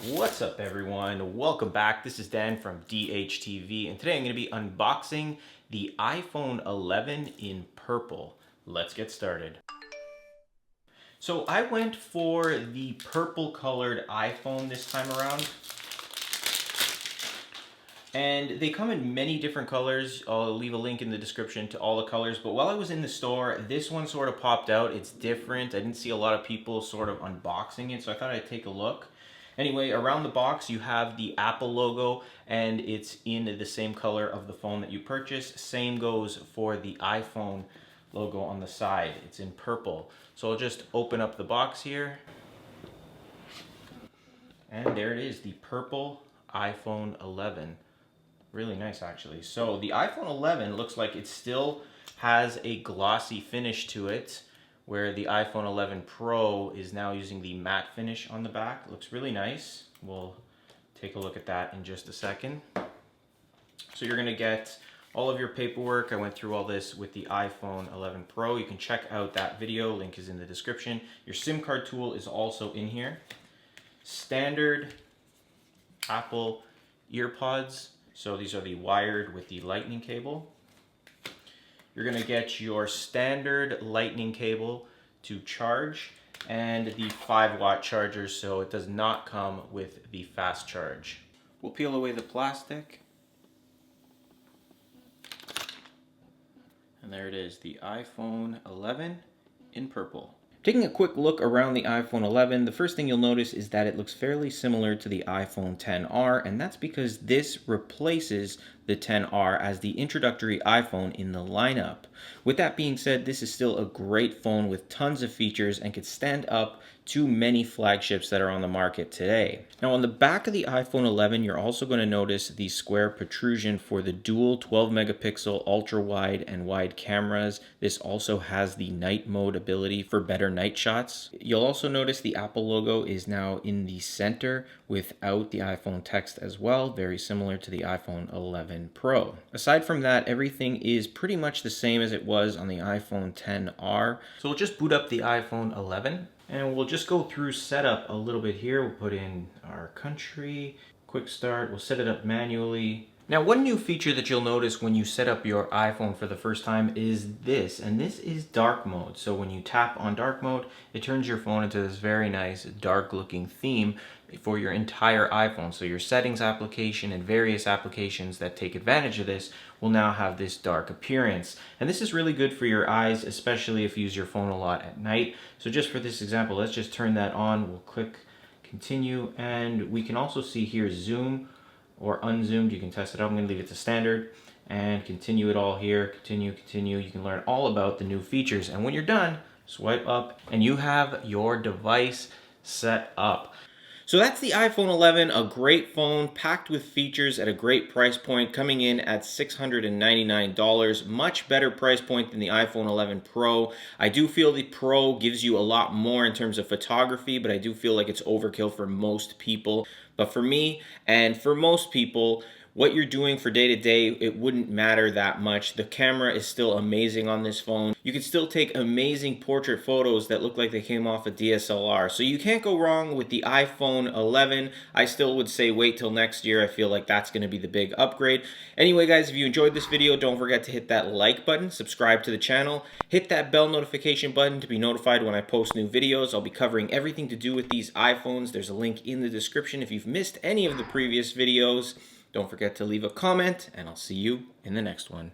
What's up everyone? Welcome back. This is Dan from DHTV and today I'm going to be unboxing the iPhone 11 in purple. Let's get started. So I went for the purple colored iPhone this time around. And they come in many different colors. I'll leave a link in the description to all the colors. But while I was in the store, this one sort of popped out. It's different. I didn't see a lot of people sort of unboxing it, so I thought I'd take a look. Anyway, around the box you have the Apple logo and it's in the same color of the phone that you purchased. Same goes for the iPhone logo on the side. It's in purple. So I'll just open up the box here. And there it is, the purple iPhone 11. Really nice actually. So the iPhone 11 looks like it still has a glossy finish to it, where the iPhone 11 Pro is now using the matte finish on the back. It looks really nice. We'll take a look at that in just a second. So you're gonna get all of your paperwork. I went through all this with the iPhone 11 Pro. You can check out that video, link is in the description. Your SIM card tool is also in here. Standard Apple earpods. So these are the wired with the lightning cable. You're gonna get your standard lightning cable to charge and the 5-watt charger, so it does not come with the fast charge. We'll peel away the plastic. And there it is, the iPhone 11 in purple. Taking a quick look around the iPhone 11, the first thing you'll notice is that it looks fairly similar to the iPhone XR, and that's because this replaces the XR as the introductory iPhone in the lineup. With that being said, this is still a great phone with tons of features and could stand up to many flagships that are on the market today. Now on the back of the iPhone 11, you're also going to notice the square protrusion for the dual 12 megapixel ultra wide and wide cameras. This also has the night mode ability for better night shots. You'll also notice the Apple logo is now in the center without the iPhone text as well, very similar to the iPhone 11 Pro. Aside from that, everything is pretty much the same as it was on the iPhone XR. So we'll just boot up the iPhone 11 and we'll just go through setup a little bit here. We'll put in our country, quick start, we'll set it up manually. Now, one new feature that you'll notice when you set up your iPhone for the first time is this, and this is dark mode. So when you tap on dark mode, it turns your phone into this very nice dark looking theme for your entire iPhone. So your settings application and various applications that take advantage of this will now have this dark appearance. And this is really good for your eyes, especially if you use your phone a lot at night. So just for this example, let's just turn that on. We'll click continue, and we can also see here zoom or unzoomed. You can test it out. I'm going to leave it to standard and continue it all here. Continue. You can learn all about the new features. And when you're done, swipe up and you have your device set up. So that's the iPhone 11, a great phone packed with features at a great price point, coming in at $699. Much better price point than the iPhone 11 Pro. I do feel the Pro gives you a lot more in terms of photography, but I do feel like it's overkill for most people. But for me and for most people, what you're doing for day to day, it wouldn't matter that much. The camera is still amazing on this phone. You can still take amazing portrait photos that look like they came off a DSLR. So you can't go wrong with the iPhone 11. I still would say wait till next year. I feel like that's going to be the big upgrade. Anyway, guys, if you enjoyed this video, don't forget to hit that like button, subscribe to the channel, hit that bell notification button to be notified when I post new videos. I'll be covering everything to do with these iPhones. There's a link in the description if you've missed any of the previous videos. Don't forget to leave a comment, and I'll see you in the next one.